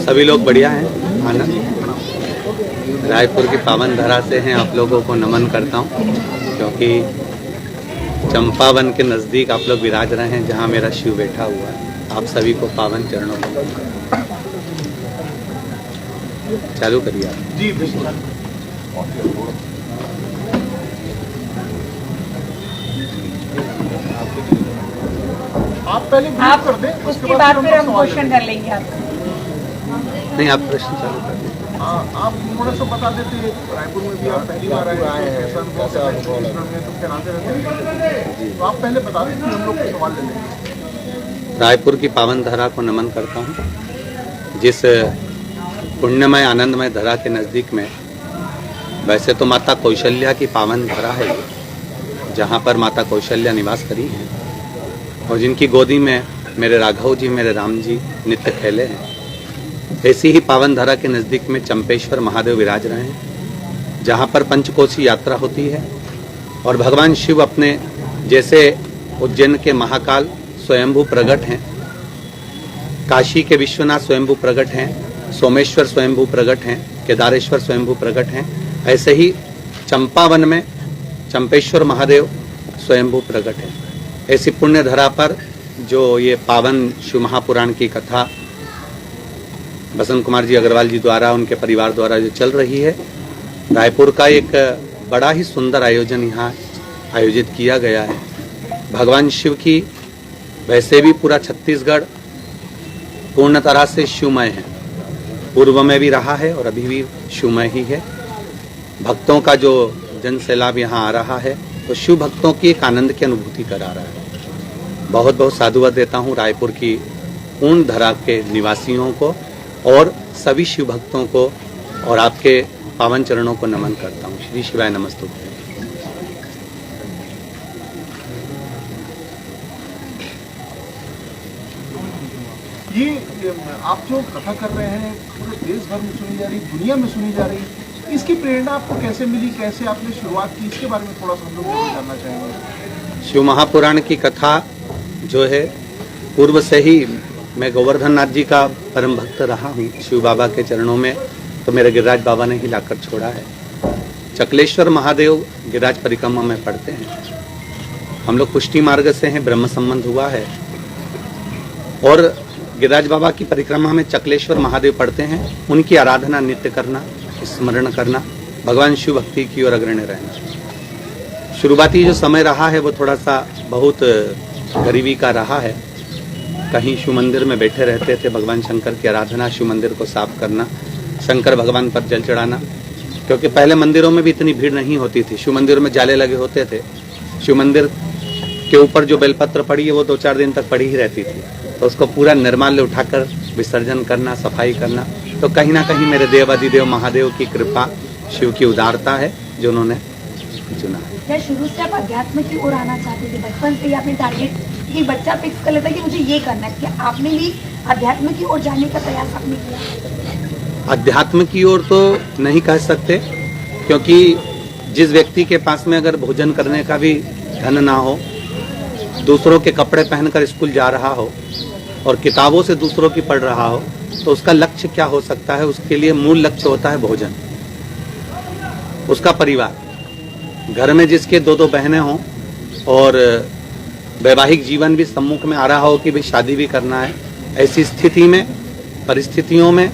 सभी लोग बढ़िया हैं, आनंद। रायपुर की पावन धरा से हैं, आप लोगों को नमन करता हूं, क्योंकि चंपावन के नज़दीक आप लोग विराज रहे हैं, जहां मेरा शिव बैठा हुआ है। आप सभी को पावन चरणों को चालू करिए आप। जी आप पहले आप कर दें, उसके बाद फिर हम क्वेश्चन कर लेंगे आप। नहीं, आप प्रश्न चालू कर दें। आप थोड़ा सा बता देते, रायपुर में भी आप पहली बार आए हैं, कैसा अनुभव में तो कराते रहते हैं, तो आप पहले बता दें, हम लोग सवाल ले लेंगे। रायपुर की पावन धरा को नमन करता हूँ, जिस पुण्यमय आनंदमय धरा के नज़दीक में, वैसे तो माता कौशल्या की पावन धरा है, जहाँ पर माता कौशल्या निवास करी है और जिनकी गोदी में मेरे राघव जी, मेरे राम जी नित्य खेले हैं। ऐसी ही पावन धरा के नज़दीक में चंपेश्वर महादेव विराज रहे हैं, जहाँ पर पंचकोशी यात्रा होती है और भगवान शिव अपने जैसे उज्जैन के महाकाल स्वयंभू प्रकट हैं, काशी के विश्वनाथ स्वयंभू प्रकट हैं, सोमेश्वर स्वयंभू प्रकट हैं, केदारेश्वर स्वयंभू प्रकट हैं, ऐसे ही चंपावन में चंपेश्वर महादेव स्वयंभू प्रकट हैं। ऐसी पुण्य धरा पर जो ये पावन शिव महापुराण की कथा बसंत कुमार जी अग्रवाल जी द्वारा, उनके परिवार द्वारा जो चल रही है, रायपुर का एक बड़ा ही सुंदर आयोजन यहाँ आयोजित किया गया है। भगवान शिव की, वैसे भी पूरा छत्तीसगढ़ पूर्ण तरह से शिवमय है, पूर्व में भी रहा है और अभी भी शिवमय ही है। भक्तों का जो जन सैलाब यहाँ आ रहा है, तो शिव भक्तों की एक आनंद की अनुभूति करा रहा है। बहुत बहुत साधुवाद देता हूँ रायपुर की पूर्ण धरा के निवासियों को और सभी शिव भक्तों को, और आपके पावन चरणों को नमन करता हूँ। श्री शिवाय नमस्तुभ्यं। ये आप जो कथा कर रहे हैं, पूरे देश भर में सुनी जा रही, दुनिया में सुनी जा रही, इसकी प्रेरणा आपको कैसे मिली, कैसे आपने शुरुआत की, इसके बारे में थोड़ा सा हम लोग जानना चाहेंगे। शिव महापुराण की कथा जो है, पूर्व से ही मैं गोवर्धन नाथ जी का परम भक्त रहा हूँ शिव बाबा के चरणों में, तो मेरे गिरिराज बाबा ने ही लाकर छोड़ा है। चकलेश्वर महादेव गिरिराज परिक्रमा में पढ़ते हैं, हम लोग पुष्टि मार्ग से हैं, ब्रह्म संबंध हुआ है, और गिरिराज बाबा की परिक्रमा में चकलेश्वर महादेव पढ़ते हैं। उनकी आराधना नित्य करना, स्मरण करना, भगवान शिव भक्ति की ओर अग्रणी रहना। शुरुआती जो समय रहा है वो थोड़ा सा बहुत गरीबी का रहा है। कहीं शिव मंदिर में बैठे रहते थे, भगवान शंकर की आराधना, शिव मंदिर को साफ करना, शंकर भगवान पर जल चढ़ाना, क्योंकि पहले मंदिरों में भी इतनी भीड़ नहीं होती थी। शिव मंदिर में जाले लगे होते थे, शिव मंदिर के ऊपर जो बेलपत्र पड़ी है वो 2-4 दिन तक पड़ी ही रहती थी, तो उसको पूरा निर्माल्य उठाकर विसर्जन करना, सफाई करना। तो कहीं ना कहीं मेरे देवाधिदेव महादेव की कृपा, शिव की उदारता है जो उन्होंने चुना है। क्या शुरू से आप अध्यात्म की ओर आना चाहते थे? बचपन से ही आपने टारगेट कि बच्चा फिक्स कर लेता है कि मुझे ये करना है, क्या आपने भी अध्यात्म की ओर जाने का प्रयास आपने किया? अध्यात्म की ओर तो नहीं कह सकते, क्योंकि जिस व्यक्ति के पास में अगर भोजन करने का भी धन ना हो, दूसरों के कपड़े पहनकर स्कूल जा रहा हो और किताबों से दूसरों की पढ़ रहा हो, तो उसका लक्ष्य क्या हो सकता है? उसके लिए मूल लक्ष्य होता है भोजन, उसका परिवार। घर में जिसके 2-2 बहनें हों और वैवाहिक जीवन भी सम्मुख में आ रहा हो कि भाई शादी भी करना है, ऐसी स्थिति में, परिस्थितियों में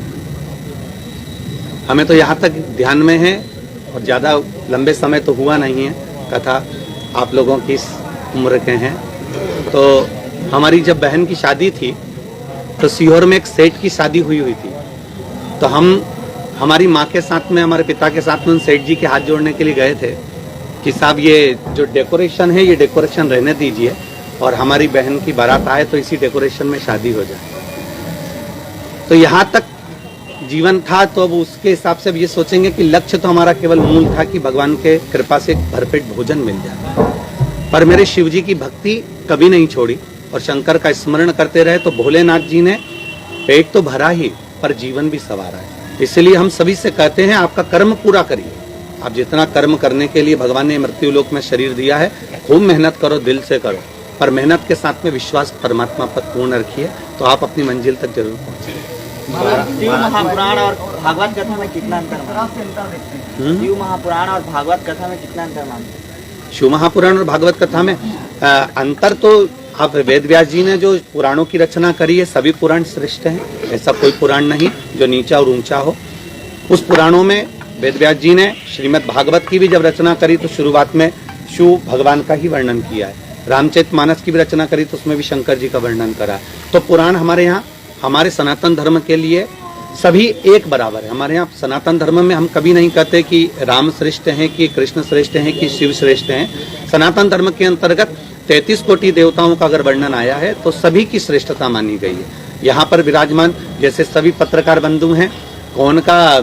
हमें तो यहाँ तक ध्यान में है, और ज़्यादा लंबे समय तो हुआ नहीं है, कथा आप लोगों की इस उम्र के हैं। तो हमारी जब बहन की शादी थी तो सीहोर में एक सेठ की शादी हुई थी, तो हम हमारी माँ के साथ में, हमारे पिता के साथ में उन सेठ जी के हाथ जोड़ने के लिए गए थे कि साहब ये जो डेकोरेशन है, ये डेकोरेशन रहने दीजिए और हमारी बहन की बारात आए तो इसी डेकोरेशन में शादी हो जाए। तो यहाँ तक जीवन था, तो अब उसके हिसाब से अब ये सोचेंगे कि लक्ष्य तो हमारा केवल मूल था कि भगवान के कृपा से भरपेट भोजन मिल जाए, पर मेरे शिव जी की भक्ति कभी नहीं छोड़ी और शंकर का स्मरण करते रहे, तो भोलेनाथ जी ने पेट तो भरा ही पर जीवन भी संवारा है। इसलिए हम सभी से कहते हैं, आपका कर्म पूरा करिए। आप जितना कर्म करने के लिए भगवान ने मृत्यु लोक में शरीर दिया है, खूब मेहनत करो, दिल से करो, पर मेहनत के साथ में विश्वास परमात्मा पर पूर्ण रखिए, तो आप अपनी मंजिल तक जरूर पहुंचेंगे। शिव महापुराण और भागवत कथा में कितना अंतर मानते हैं? शिव महापुराण और भागवत कथा में कितना अंतर मानते हैं? शिव महापुराण और भागवत कथा में अंतर तो आप वेद व्यास जी ने जो पुराणों की रचना करी है, सभी पुराण श्रेष्ठ हैं, ऐसा कोई पुराण नहीं जो नीचा और ऊंचा हो। उस पुराणों में वेद व्यास जी ने श्रीमद् भागवत की भी जब रचना करी तो शुरुआत में शिव भगवान का ही वर्णन किया है। रामचरितमानस की भी रचना करी तो उसमें भी शंकर जी का वर्णन करा है। तो पुराण हमारे यहाँ, हमारे सनातन धर्म के लिए सभी एक बराबर है। हमारे यहाँ सनातन धर्म में हम कभी नहीं कहते कि राम श्रेष्ठ हैं, कि कृष्ण श्रेष्ठ हैं, कि शिव श्रेष्ठ हैं। सनातन धर्म के अंतर्गत 33 कोटि देवताओं का अगर वर्णन आया है तो सभी की श्रेष्ठता मानी गई है। यहाँ पर विराजमान जैसे सभी पत्रकार बंधु हैं, कौन का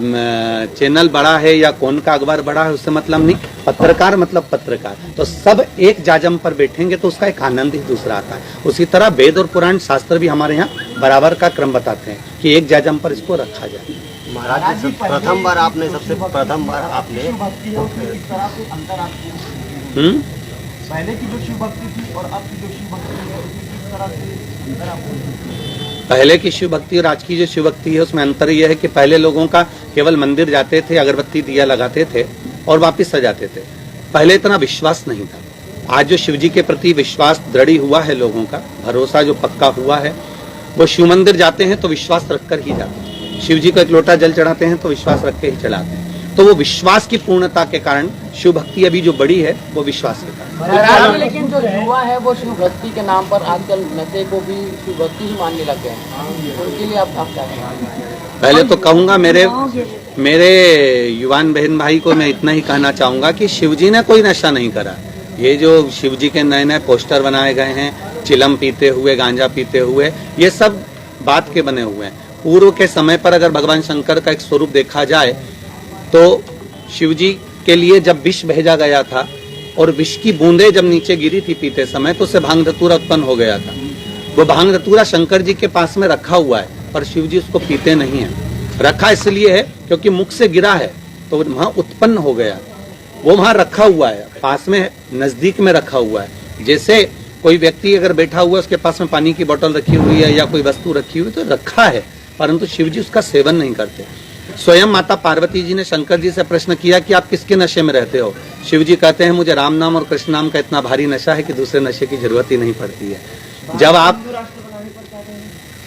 चैनल बड़ा है या कौन का अखबार बड़ा है उससे मतलब नहीं, पत्रकार मतलब पत्रकार। तो सब एक जाजम पर बैठेंगे तो उसका एक आनंद ही दूसरा आता है। उसी तरह वेद और पुराण शास्त्र भी हमारे यहाँ बराबर का क्रम बताते हैं कि एक जाजम पर इसको रखा जाए। महाराज जी, प्रथम बार आपने पहले की जो शिव भक्ति थी और अब की जो शिव भक्ति है उसमें किस तरह से अंतर आपको? पहले की शिव भक्ति और आज की जो शिव भक्ति है उसमें अंतर यह है कि पहले लोगों का केवल मंदिर जाते थे, अगरबत्ती दिया लगाते थे और वापस आ जाते थे। पहले इतना विश्वास नहीं था। आज जो शिव जी के प्रति विश्वास दृढ़ हुआ है, लोगों का भरोसा जो पक्का हुआ है, वो शिव मंदिर जाते हैं तो विश्वास रखकर ही जाते हैं। शिव जी को एक लोटा जल चढ़ाते हैं तो विश्वास रख के ही चढ़ाते हैं। तो वो विश्वास की पूर्णता के कारण शिव भक्ति अभी जो बड़ी है वो विश्वास के कारण। लेकिन जो युवा है वो शिव भक्ति के नाम पर आजकल नशे को भी शिव भक्ति ही मानने लग गए हैं, उनके लिए आप क्या कहेंगे? पहले तो कहूंगा मेरे युवान बहन भाई को मैं इतना ही कहना चाहूंगा कि शिव जी ने कोई नशा नहीं करा। ये जो शिव जी के नए नए पोस्टर बनाए गए हैं, चिलम पीते हुए, गांजा पीते हुए, ये सब बात के बने हुए हैं। पूर्व के समय पर अगर भगवान शंकर का एक स्वरूप देखा जाए तो शिव जी के लिए जब विष भेजा गया था और विष की बूंदे जब नीचे गिरी थी पीते समय तो उससे भांग धतूरा उत्पन्न हो गया था। वो भांग धतूरा शंकर जी के पास में रखा हुआ है पर शिव जी उसको पीते नहीं है। रखा इसलिए है क्योंकि मुख से गिरा है तो वहां उत्पन्न हो गया, वो वहां रखा हुआ है, पास में नजदीक में रखा हुआ है। जैसे कोई व्यक्ति अगर बैठा हुआ है, उसके पास में पानी की बोतल रखी हुई है या कोई वस्तु रखी हुई तो रखा है, परंतु शिव जी उसका सेवन नहीं करते। स्वयं माता पार्वती जी ने शंकर जी से प्रश्न किया कि आप किसके नशे में रहते हो? शिव जी कहते हैं मुझे राम नाम और कृष्ण नाम का इतना भारी नशा है कि दूसरे नशे की जरूरत ही नहीं पड़ती है।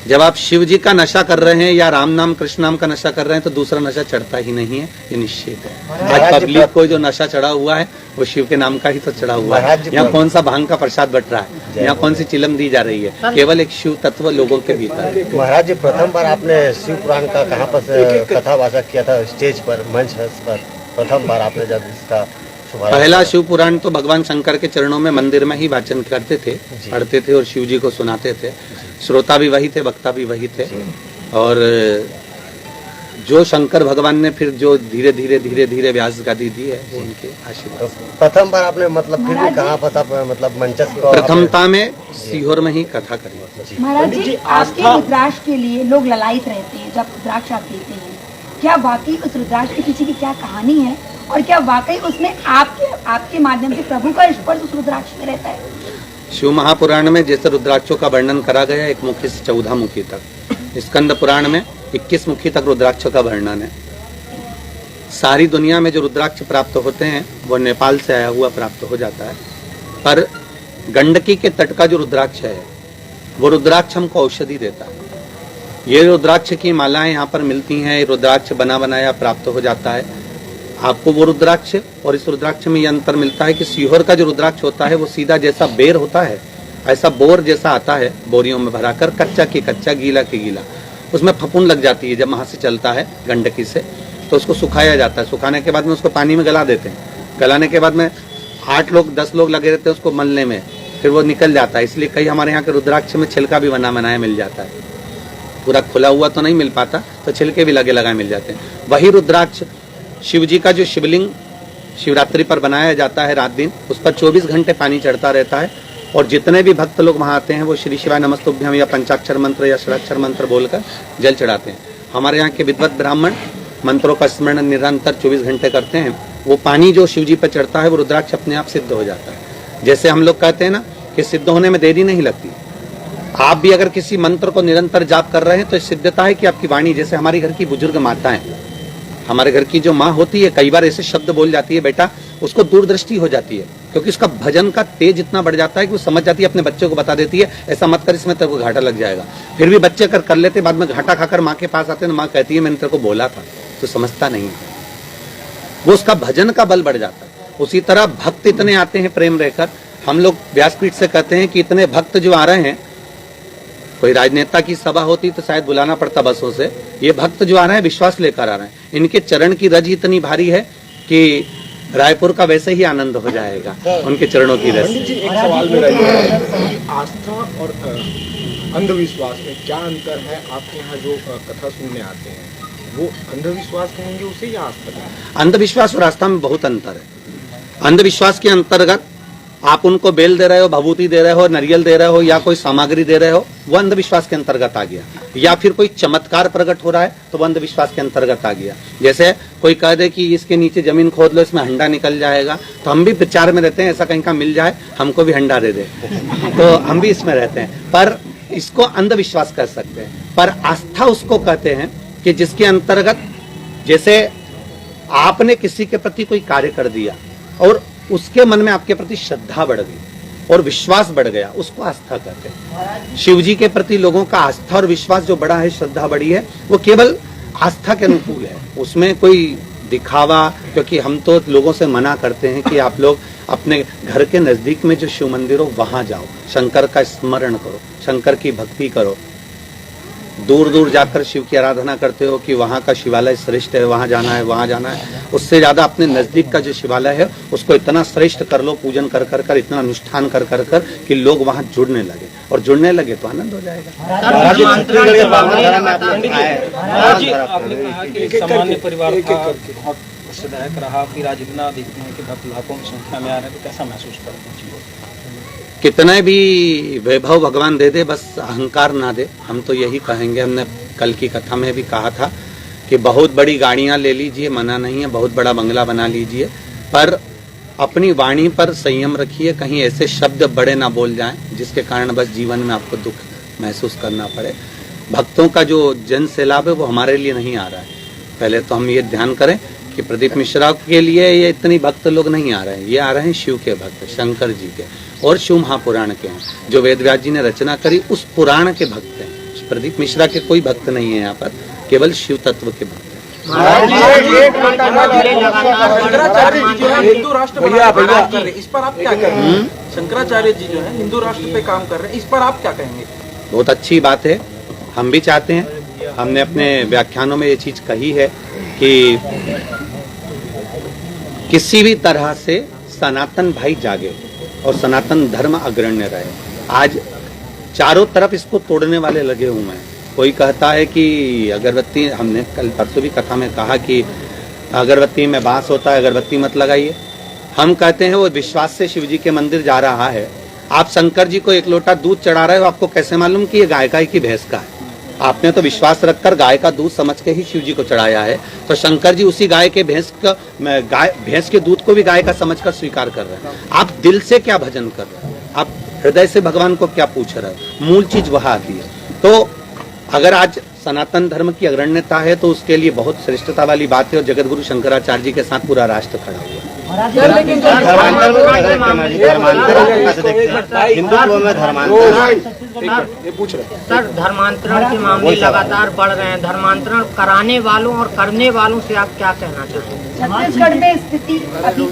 जब आप शिव जी का नशा कर रहे हैं या राम नाम कृष्ण नाम का नशा कर रहे हैं तो दूसरा नशा चढ़ता ही नहीं है, ये निश्चित है। आज पब्लिक को जो नशा चढ़ा हुआ है वो शिव के नाम का ही तो चढ़ा हुआ है। यहाँ कौन सा भांग का प्रसाद बट रहा है, यहाँ कौन सी चिलम दी जा रही है, केवल एक शिव तत्व लोगों के भीतर। महाराज जी, प्रथम बार आपने शिव पुराण का कहाँ पर कथा वाचक किया था? स्टेज पर, मंच पर प्रथम बार आपने जब इसका पहला शिव पुराण तो भगवान शंकर के चरणों में मंदिर में ही वाचन करते थे, पढ़ते थे और शिव जी को सुनाते थे। श्रोता भी वही थे, वक्ता भी वही थे। और जो शंकर भगवान ने फिर जो धीरे धीरे व्यास गादी दी है वो उनके आशीर्वाद। प्रथम बार आपने मतलब फिर भी कहाँ पर मतलब मंच प्रथमता में सीहोर में ही कथा करी। महाराज जी, आपके रुद्राक्ष के लिए लोग ललायित रहते हैं जब रुद्राक्ष आप लेते हैं। क्या वाकई उस रुद्राक्ष के पीछे की क्या कहानी है और क्या वाकई उसमें आपके माध्यम से प्रभु का स्पर्श उस रुद्राक्ष में रहता है? शिव महापुराण में जैसे रुद्राक्षों का वर्णन करा गया 1 मुखी से 14 मुखी तक, स्कंद पुराण में 21 मुखी तक रुद्राक्ष का वर्णन है। सारी दुनिया में जो रुद्राक्ष प्राप्त होते हैं वो नेपाल से आया हुआ प्राप्त हो जाता है, पर गंडकी के तट का जो रुद्राक्ष है वो रुद्राक्ष हमको औषधि देता है। ये रुद्राक्ष की मालाएं यहाँ पर मिलती हैं, रुद्राक्ष बना बनाया प्राप्त हो जाता है आपको वो रुद्राक्ष। और इस रुद्राक्ष में ये अंतर मिलता है कि सीहोर का जो रुद्राक्ष होता है वो सीधा जैसा बेर होता है ऐसा बोर जैसा आता है, बोरियों में भराकर, कच्चा की कच्चा, गीला की गीला। उसमें फफूंद लग जाती है जब वहां से चलता है गंडकी से, तो उसको सुखाया जाता है। सुखाने के बाद में उसको पानी में गला देते हैं। गलाने के बाद में 8 लोग 10 लोग लगे रहते हैं उसको मलने में, फिर वो निकल जाता है। इसलिए कई हमारे यहाँ के रुद्राक्ष में छिलका भी बना बनाया मिल जाता है। पूरा खुला हुआ तो नहीं मिल पाता, तो छिलके भी लगे लगाए मिल जाते हैं। वही रुद्राक्ष शिव जी का जो शिवलिंग शिवरात्रि पर बनाया जाता है रात दिन, उस पर 24 घंटे पानी चढ़ता रहता है। और जितने भी भक्त लोग वहाँ आते हैं वो श्री शिवाय नमस्तुभ्यम या पंचाक्षर मंत्र या षडाक्षर मंत्र बोलकर जल चढ़ाते हैं। हमारे यहाँ के विद्वत ब्राह्मण मंत्रों का स्मरण निरंतर 24 घंटे करते हैं। वो पानी जो शिव जी पर चढ़ता है वो रुद्राक्ष अपने आप सिद्ध हो जाता है। जैसे हम लोग कहते हैं ना कि सिद्ध होने में देरी नहीं लगती, आप भी अगर किसी मंत्र को निरंतर जाप कर रहे हैं तो सिद्धता है कि आपकी वाणी, जैसे हमारे घर की बुजुर्ग माताएं, हमारे घर की जो माँ होती है, कई बार ऐसे शब्द बोल जाती है बेटा, उसको दूरदृष्टि हो जाती है, क्योंकि उसका भजन का तेज इतना बढ़ जाता है कि वो समझ जाती है, अपने बच्चों को बता देती है ऐसा मत कर, इसमें तेरे को घाटा लग जाएगा। फिर भी बच्चे कर लेते, बाद में घाटा खाकर माँ के पास आते हैं, माँ कहती है मैंने तेरे को बोला था, तो समझता नहीं है, वो उसका भजन का बल बढ़ जाता है। उसी तरह भक्त इतने आते हैं प्रेम रहकर, हम लोग व्यासपीठ से कहते हैं कि इतने भक्त जो आ रहे हैं, कोई राजनेता की सभा होती तो शायद बुलाना पड़ता बसों से, ये भक्त जो आ रहे हैं विश्वास लेकर आ रहे हैं, इनके चरण की रज इतनी भारी है कि रायपुर का वैसे ही आनंद हो जाएगा उनके चरणों की रज। पंडित जी, एक सवाल मेरा ये है, आस्था और अंधविश्वास में क्या अंतर है? आपके यहाँ जो कथा सुनने आते हैं वो अंधविश्वास कहेंगे उसे या आस्था कहेंगे? अंधविश्वास और आस्था में बहुत अंतर है। अंधविश्वास के अंतर्गत आप उनको बेल दे रहे हो, भभूति दे रहे हो, नारियल दे रहे हो या कोई सामग्री दे रहे हो, वो अंधविश्वास के अंतर्गत आ गया। या फिर कोई चमत्कार प्रकट हो रहा है तो वो अंधविश्वास के अंतर्गत आ गया। जैसे कोई कह दे कि इसके नीचे जमीन खोद लो, इसमें हंडा निकल जाएगा, तो हम भी विचार में रहते हैं ऐसा कहीं का मिल जाए, हमको भी हंडा दे दे, तो हम भी इसमें रहते हैं। पर इसको अंधविश्वास कर सकते हैं। पर आस्था उसको कहते हैं कि जिसके अंतर्गत, जैसे आपने किसी के प्रति कोई कार्य कर दिया और उसके मन में आपके प्रति श्रद्धा बढ़ गई और विश्वास बढ़ गया, उसको आस्था कहते हैं। शिव जी के प्रति लोगों का आस्था और विश्वास जो बढ़ा है, श्रद्धा बढ़ी है, वो केवल आस्था के अनुकूल है, उसमें कोई दिखावा, क्योंकि हम तो लोगों से मना करते हैं कि आप लोग अपने घर के नजदीक में जो शिव मंदिर हो वहां जाओ, शंकर का स्मरण करो, शंकर की भक्ति करो। दूर दूर जाकर शिव की आराधना करते हो कि वहाँ का शिवालय श्रेष्ठ है, वहाँ जाना है, वहाँ जाना है, उससे ज्यादा अपने नजदीक का जो शिवालय है उसको इतना श्रेष्ठ कर लो, पूजन कर कर कर, इतना अनुष्ठान कर कर कर कि लोग वहाँ जुड़ने लगे, और जुड़ने लगे तो आनंद हो जाएगा। सामान्य परिवार का बहुत प्रसिद्धायक रहा, फिर आज इतना देखते हैं कि भक्त लाखों की संख्या में आ रहे हैं, तो कैसा महसूस करते हैं? कितने भी वैभव भगवान दे दे, बस अहंकार ना दे, हम तो यही कहेंगे। हमने कल की कथा में भी कहा था कि बहुत बड़ी गाड़ियां ले लीजिए, मना नहीं है, बहुत बड़ा बंगला बना लीजिए, पर अपनी वाणी पर संयम रखिए, कहीं ऐसे शब्द बड़े ना बोल जाएं जिसके कारण बस जीवन में आपको दुख महसूस करना पड़े। भक्तों का जो जन सैलाब है वो हमारे लिए नहीं आ रहा है। पहले तो हम ये ध्यान करें कि प्रदीप मिश्रा के लिए ये इतनी भक्त लोग नहीं आ रहे हैं, ये आ रहे हैं शिव के भक्त, शंकर जी के और शिव महापुराण के हैं, जो वेद व्यास जी ने रचना करी उस पुराण के भक्त हैं। प्रदीप मिश्रा के कोई भक्त नहीं है यहाँ पर, केवल शिव तत्व के भक्त हैं। हिंदू राष्ट्र कर रहे, इस पर आप क्या कहेंगे? शंकराचार्य जी जो है हिंदू राष्ट्र पे काम कर रहे हैं, इस पर आप क्या कहेंगे? बहुत अच्छी बात है, हम भी चाहते हैं, हमने अपने व्याख्यानों में ये चीज कही है कि किसी भी तरह से सनातन भाई जागे और सनातन धर्म अग्रण्य रहे। आज चारों तरफ इसको तोड़ने वाले लगे हुए हैं। कोई कहता है कि अगरबत्ती, हमने कल परसों भी कथा में कहा कि अगरबत्ती में बांस होता है, अगरबत्ती मत लगाइए। हम कहते हैं वो विश्वास से शिव जी के मंदिर जा रहा है, आप शंकर जी को एक लोटा दूध चढ़ा रहे हो, आपको कैसे मालूम कि ये गाय का है कि भैंस का है? आपने तो विश्वास रखकर गाय का दूध समझ के ही शिव जी को चढ़ाया है, तो शंकर जी उसी गाय के भैंस के दूध को भी गाय का समझकर स्वीकार कर रहे हैं। आप दिल से क्या भजन कर रहे हैं, आप हृदय से भगवान को क्या पूछ रहे हो, मूल चीज वह आती है। तो अगर आज सनातन धर्म की अग्रण्यता है तो उसके लिए बहुत श्रेष्ठता वाली बात है, और जगत गुरु शंकराचार्य जी के साथ पूरा राष्ट्र खड़ा हुआ। हिंदुत्व में सर, धर्मांतरण के मामले लगातार बढ़ रहे हैं, धर्मांतरण कराने वालों और करने वालों से आप क्या कहना चाहेंगे? छत्तीसगढ़ में स्थिति अभी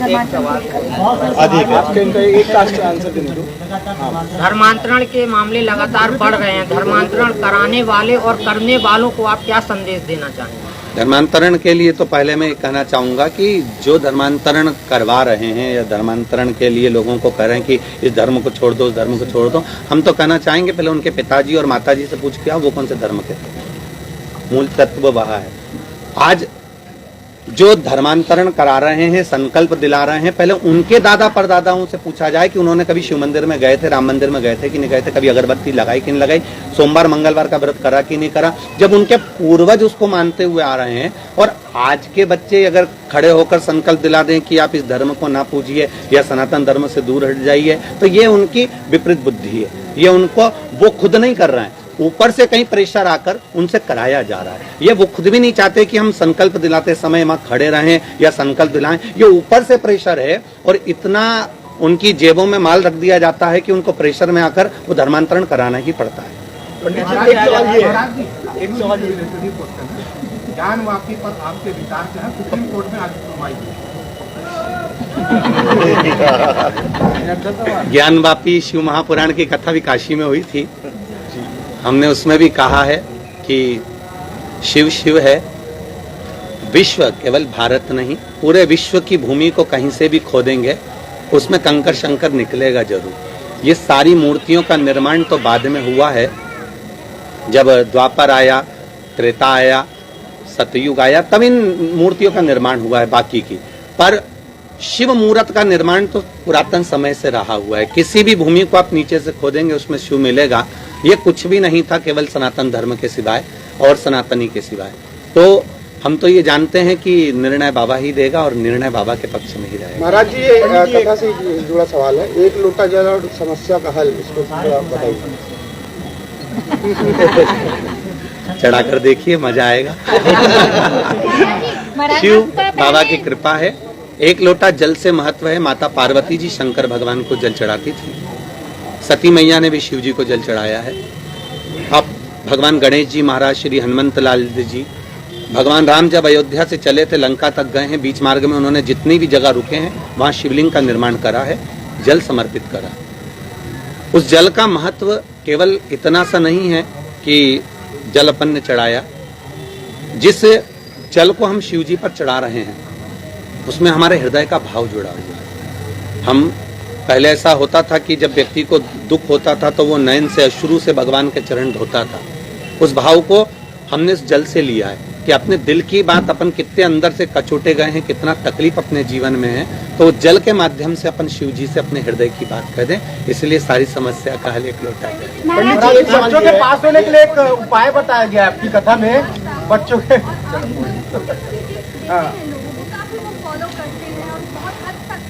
धर्मांतरण के मामले लगातार बढ़ रहे हैं, धर्मांतरण कराने वाले और करने वालों को आप क्या संदेश देना चाहेंगे? धर्मांतरण के लिए तो पहले मैं कहना चाहूंगा कि जो धर्मांतरण करवा रहे हैं या धर्मांतरण के लिए लोगों को कह रहे हैं कि इस धर्म को छोड़ दो, उस धर्म को छोड़ दो, हम तो कहना चाहेंगे पहले उनके पिताजी और माताजी से पूछ के आओ वो कौन से धर्म के थे, मूल तत्व वह है। आज जो धर्मांतरण करा रहे हैं, संकल्प दिला रहे हैं, पहले उनके दादा परदादाओं से पूछा जाए कि उन्होंने कभी शिव मंदिर में गए थे, राम मंदिर में गए थे कि नहीं गए थे, कभी अगरबत्ती लगाई कि नहीं लगाई, सोमवार मंगलवार का व्रत करा कि नहीं करा। जब उनके पूर्वज उसको मानते हुए आ रहे हैं और आज के बच्चे अगर खड़े होकर संकल्प दिला दें कि आप इस धर्म को ना पूजिए या सनातन धर्म से दूर हट जाइए, तो ये उनकी विपरीत बुद्धि है। ये उनको, वो खुद नहीं कर रहे हैं, ऊपर से कहीं प्रेशर आकर उनसे कराया जा रहा है। ये वो खुद भी नहीं चाहते कि हम संकल्प दिलाते समय वहां खड़े रहें या संकल्प दिलाएं। ये ऊपर से प्रेशर है और इतना उनकी जेबों में माल रख दिया जाता है कि उनको प्रेशर में आकर वो धर्मांतरण कराना ही पड़ता है। पंडित जी, एक सवाल ये है, एक सवाल ये है, ज्ञान वापी पर आपके विचार क्या है? सुप्रीम कोर्ट में आज सुनवाई हुई। ज्ञानवापी शिव महापुराण की कथा भी काशी में हुई थी। हमने उसमें भी कहा है कि शिव शिव है, विश्व केवल भारत नहीं, पूरे विश्व की भूमि को कहीं से भी खोदेंगे उसमें कंकर शंकर निकलेगा जरूर। ये सारी मूर्तियों का निर्माण तो बाद में हुआ है, जब द्वापर आया, त्रेता आया, सतयुग आया, तब इन मूर्तियों का निर्माण हुआ है बाकी की। पर शिव मूर्त का निर्माण तो पुरातन समय से रहा हुआ है। किसी भी भूमि को आप नीचे से खोदेंगे उसमें शिव मिलेगा। ये कुछ भी नहीं था केवल सनातन धर्म के सिवाय और सनातनी के सिवाय। तो हम तो ये जानते हैं कि निर्णय बाबा ही देगा और निर्णय बाबा के पक्ष में ही रहेगा। महाराज जी, ये कथा से जुड़ा सवाल है, एक लोटा जल और समस्या का हल, इसको थोड़ा बताइए। चढ़ाकर देखिए, मजा आएगा। शिव बाबा की कृपा है। एक लोटा जल से महत्व है। माता पार्वती जी शंकर भगवान को जल चढ़ाती थी, सती मैया ने भी शिव जी को जल चढ़ाया है। अब भगवान गणेश जी महाराज, श्री हनुमंत लाल जी, भगवान राम जब अयोध्या से चले थे, लंका तक गए हैं, बीच मार्ग में उन्होंने जितनी भी जगह रुके हैं वहां शिवलिंग का निर्माण करा है, जल समर्पित करा। उस जल का महत्व केवल इतना सा नहीं है कि जल अपन ने चढ़ाया, जिस जल को हम शिव जी पर चढ़ा रहे हैं उसमें हमारे हृदय का भाव जुड़ा हुआ है। हम पहले ऐसा होता था कि जब व्यक्ति को दुख होता था तो वो नयन से, अश्रु से भगवान के चरण धोता था। उस भाव को हमने इस जल से लिया है कि अपने दिल की बात, अपन कितने अंदर से कचोटे गए हैं, कितना तकलीफ अपने जीवन में है, तो जल के माध्यम से अपन शिव जी से अपने हृदय की बात कर दें। इसलिए सारी समस्या का हल एक लोटा है। बच्चों के पास होने के लिए एक उपाय बताया गया आपकी कथा में, बच्चों के फॉलो करते हैं और बहुत हद तक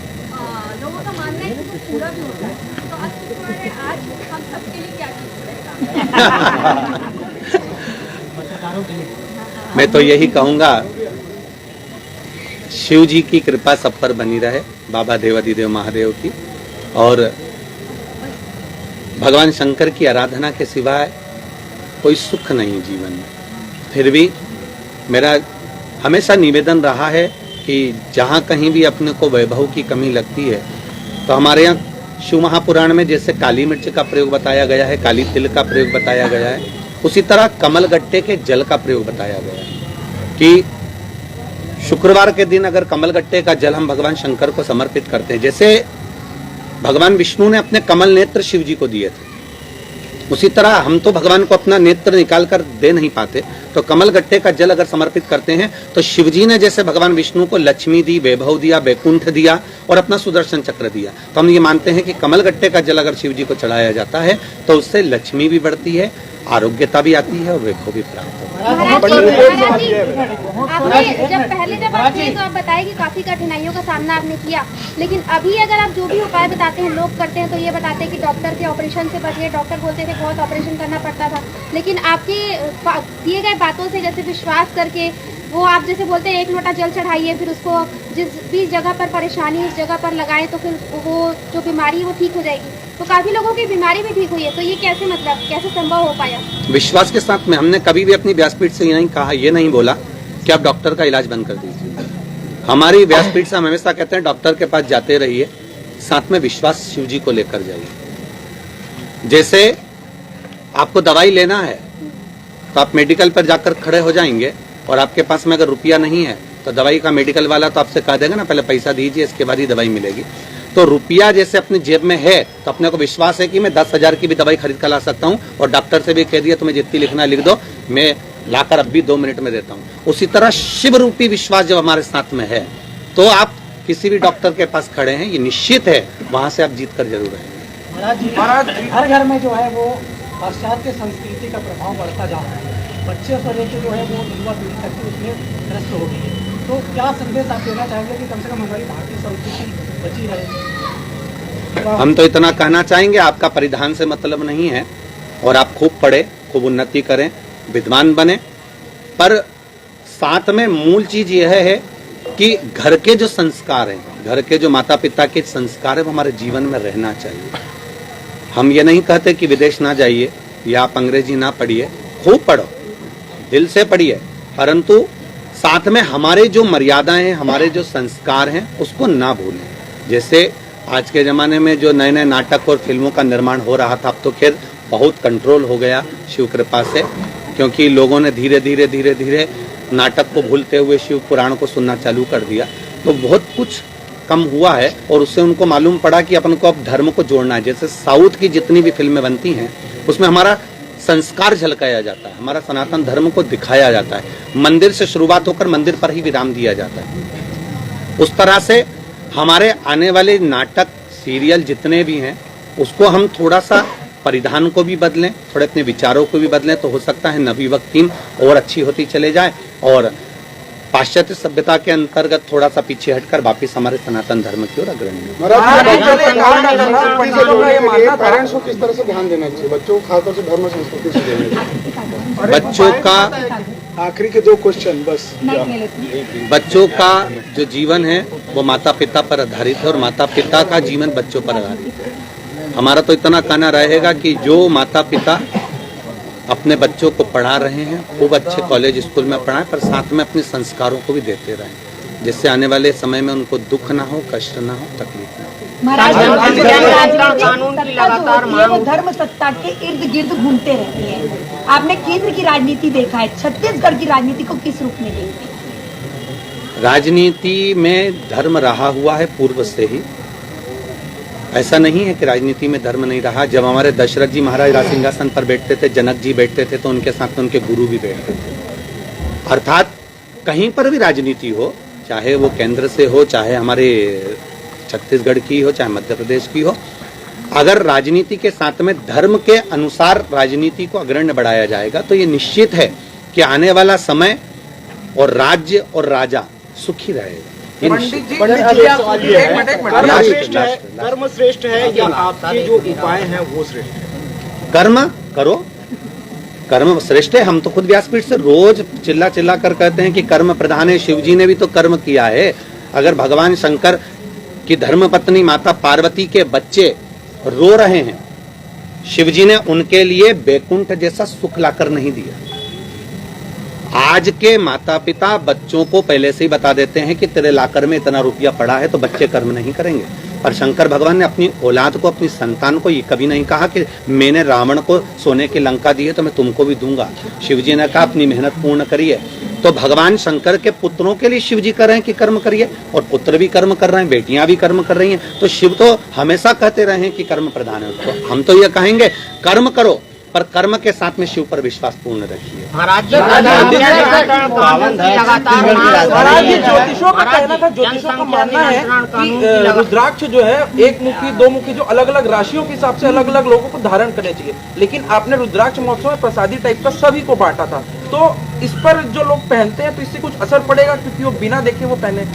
लोगों का मानना है कि वो पूरा भी होता है। तो आज हम सबके लिए क्या चीज रहेगा? मैं तो यही कहूंगा, शिव जी की कृपा सब पर बनी रहे, बाबा देवादिदेव महादेव की, और भगवान शंकर की आराधना के सिवाय कोई सुख नहीं जीवन में। फिर भी मेरा हमेशा निवेदन रहा है कि जहाँ कहीं भी अपने को वैभव की कमी लगती है तो हमारे यहाँ शिव महापुराण में जैसे काली मिर्च का प्रयोग बताया गया है, काली तिल का प्रयोग बताया गया है, उसी तरह कमल गट्टे के जल का प्रयोग बताया गया है कि शुक्रवार के दिन अगर कमल गट्टे का जल हम भगवान शंकर को समर्पित करते हैं, जैसे भगवान विष्णु ने अपने कमल नेत्र शिव जी को दिए थे, उसी तरह हम तो भगवान को अपना नेत्र निकाल कर दे नहीं पाते, तो कमल गट्टे का जल अगर समर्पित करते हैं तो शिव जी ने जैसे भगवान विष्णु को लक्ष्मी दी, वैभव दिया, वैकुंठ दिया और अपना सुदर्शन चक्र दिया। तो हम ये मानते हैं कि कमल गट्टे का जल अगर शिव जी को चढ़ाया जाता है तो उससे लक्ष्मी भी बढ़ती है, आरोग्यता भी आती है और वैभव भी प्राप्त होता है। जब आप थे तो आप बताए कि काफी कठिनाइयों का सामना आपने किया, लेकिन अभी अगर आप जो भी उपाय बताते हैं, लोग करते हैं तो ये बताते हैं कि डॉक्टर के ऑपरेशन से बचिए। डॉक्टर बोलते थे बहुत ऑपरेशन करना पड़ता था, लेकिन आपके दिए गए बातों से जैसे विश्वास करके वो आप जैसे बोलते हैं एक लोटा जल चढ़ाइए, फिर उसको जिस भी जगह पर परेशानी उस जगह पर लगाएं तो फिर वो जो बीमारी वो ठीक हो जाएगी। तो काफी लोगों की बीमारी भी ठीक हुई है, तो ये कैसे, मतलब कैसे संभव हो पाया? विश्वास के साथ में हमने कभी भी अपनी व्यासपीठ से ये नहीं कहा, ये नहीं बोला कि आप डॉक्टर का इलाज बंद कर दीजिए। हमारी व्यासपीठ से हम हमेशा कहते हैं डॉक्टर के पास जाते रहिए, साथ में विश्वास शिव जी को लेकर जाइए। जैसे आपको दवाई लेना है तो आप मेडिकल पर जाकर खड़े हो जाएंगे और आपके पास में अगर रुपया नहीं है तो दवाई का मेडिकल वाला तो आपसे कह देगा ना पहले पैसा दीजिए इसके बाद ही दवाई मिलेगी। तो रुपया जैसे अपनी जेब में है तो अपने को विश्वास है कि मैं 10,000 की भी दवाई खरीद कर ला सकता हूँ, और डॉक्टर से भी कह दिया तुम्हें जितनी लिखना लिख दो, मैं लाकर अब भी 2 मिनट में देता हूँ। उसी तरह शिव रूपी विश्वास जब हमारे साथ में है तो आप किसी भी डॉक्टर के पास खड़े हैं, ये निश्चित है वहां से आप जीत कर जरूर आएंगे। महाराज हर घर में जो है वो पाश्चात्य संस्कृति का प्रभाव बढ़ता जा रहा है, बच्चे से लेकर जो है वो युवा पीढ़ी तक उसमें ग्रस्त हो गई है। तो क्या संदेश आप देना चाहेंगे कि कम से कम हमारी भारतीय संस्कृति बची रहे? हम तो इतना कहना चाहेंगे, आपका परिधान से मतलब नहीं है और आप खूब पढ़े, खूब उन्नति करें, विद्वान बने, पर साथ में मूल चीज यह है कि घर के जो संस्कार हैं, घर के जो माता पिता के संस्कार है वो हमारे जीवन में रहना चाहिए। हम ये नहीं कहते कि विदेश ना जाइए या आप अंग्रेजी ना पढ़िए, खूब पढ़ो, दिल से पढ़िए, परंतु साथ में हमारे जो मर्यादाएं हैं, हमारे जो संस्कार हैं उसको ना भूलें। जैसे आज के जमाने में जो नए नए नाटक और फिल्मों का निर्माण हो रहा था, अब तो खैर बहुत कंट्रोल हो गया शिव कृपा से, क्योंकि लोगों ने धीरे धीरे नाटक को भूलते हुए शिव पुराण को सुनना चालू कर दिया, तो बहुत कुछ कम हुआ है और उससे उनको मालूम पड़ा कि अपन को अब धर्म को जोड़ना है। जैसे साउथ की जितनी भी फिल्में बनती हैं उसमें हमारा संस्कार झलकाया जाता है, हमारा सनातन धर्म को दिखाया जाता है, मंदिर से शुरुआत होकर मंदिर पर ही विराम दिया जाता है। उस तरह से हमारे आने वाले नाटक सीरियल जितने भी हैं उसको हम थोड़ा सा परिधान को भी बदलें, थोड़े अपने विचारों को भी बदलें, तो हो सकता है नवयुवक और अच्छी होती चले जाए और पाश्चात्य सभ्यता के अंतर्गत थोड़ा सा पीछे हटकर वापिस हमारे सनातन धर्म की ओर अग्रणी हो। पेरेंट्स को किस तरह से ध्यान देना चाहिए बच्चों को, खासतौर से धर्म संस्कृति से देना? बच्चों का आखिरी के 2 क्वेश्चन बस। बच्चों का जो जीवन है वो माता पिता पर आधारित है और माता पिता का जीवन बच्चों पर आधारित है। हमारा तो इतना कहना रहेगा कि जो माता पिता अपने बच्चों को पढ़ा रहे हैं, खूब अच्छे कॉलेज स्कूल में पढ़ाएं, पर साथ में अपने संस्कारों को भी देते रहें, जिससे आने वाले समय में उनको दुख ना हो, कष्ट ना हो, तकलीफ ना हो। महाराज वो धर्म सत्ता के इर्द गिर्द घूमते रहती है। आपने केंद्र की राजनीति देखा है, छत्तीसगढ़ की राजनीति को किस रूप में देखते हैं? राजनीति में धर्म रहा हुआ है पूर्व से ही, ऐसा नहीं है कि राजनीति में धर्म नहीं रहा। जब हमारे दशरथ जी महाराज राज सिंहासन पर बैठते थे, जनक जी बैठते थे, तो उनके साथ उनके गुरु भी बैठते थे। अर्थात कहीं पर भी राजनीति हो, चाहे वो केंद्र से हो, चाहे हमारे छत्तीसगढ़ की हो, चाहे मध्य प्रदेश की हो, अगर राजनीति के साथ में धर्म के अनुसार राजनीति को अग्रण्य बढ़ाया जाएगा तो ये निश्चित है कि आने वाला समय और राज्य और राजा सुखी रहेगा। कर्म श्रेष्ठ है या आपके जो उपाय हैं वो श्रेष्ठ है? कर्म करो, कर्म श्रेष्ठ है। हम तो खुद व्यासपीठ से रोज चिल्ला चिल्ला कर कहते हैं कि कर्म प्रधान है। शिव जी ने भी तो कर्म किया है। अगर भगवान शंकर की धर्मपत्नी माता पार्वती के बच्चे रो रहे हैं, शिव जी ने उनके लिए बैकुंठ जैसा सुख लाकर नहीं दिया। आज के माता पिता बच्चों को पहले से ही बता देते हैं कि तेरे लाकर में इतना रुपया पड़ा है, तो बच्चे कर्म नहीं करेंगे। पर शंकर भगवान ने अपनी औलाद को, अपनी संतान को ये कभी नहीं कहा कि मैंने रावण को सोने की लंका दी है तो मैं तुमको भी दूंगा। शिव जी ने कहा अपनी मेहनत पूर्ण करिए। तो भगवान शंकर के पुत्रों के लिए शिव जी कर रहे हैं कि कर्म करिए, और पुत्र भी कर्म कर रहे हैं, बेटियां भी कर्म कर रही हैं। तो शिव तो हमेशा कहते रहे हैं कि कर्म प्रधान है। तो हम तो ये कहेंगे कर्म करो, पर कर्म के साथ में शिव पर विश्वास पूर्ण रखिए। ज्योतिषों का कहना था, ज्योतिषों का मानना है कि रुद्राक्ष जो है एक मुखी, 2 मुखी, जो अलग अलग राशियों के हिसाब से अलग अलग लोगों को धारण करने चाहिए, लेकिन आपने रुद्राक्ष महोत्सव में प्रसादी टाइप का सभी को बांटा था। तो इस पर जो लोग पहनते हैं तो इससे कुछ असर पड़ेगा, क्योंकि वो बिना देखे वो पहने?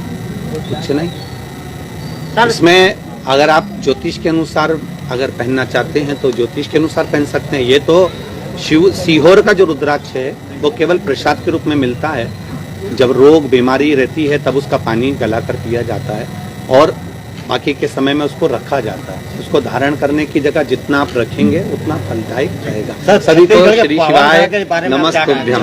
कुछ नहीं। इसमें अगर आप ज्योतिष के अनुसार अगर पहनना चाहते हैं तो ज्योतिष के अनुसार पहन सकते हैं। ये तो शिव सीहोर का जो रुद्राक्ष है वो केवल प्रसाद के रूप में मिलता है। जब रोग बीमारी रहती है तब उसका पानी गलाकर पिया जाता है, और बाकी के समय में उसको रखा जाता है। उसको धारण करने की जगह जितना आप रखेंगे उतना फलदायक रहेगा। सभी को श्री शिवाय नमस्तुभ्यम।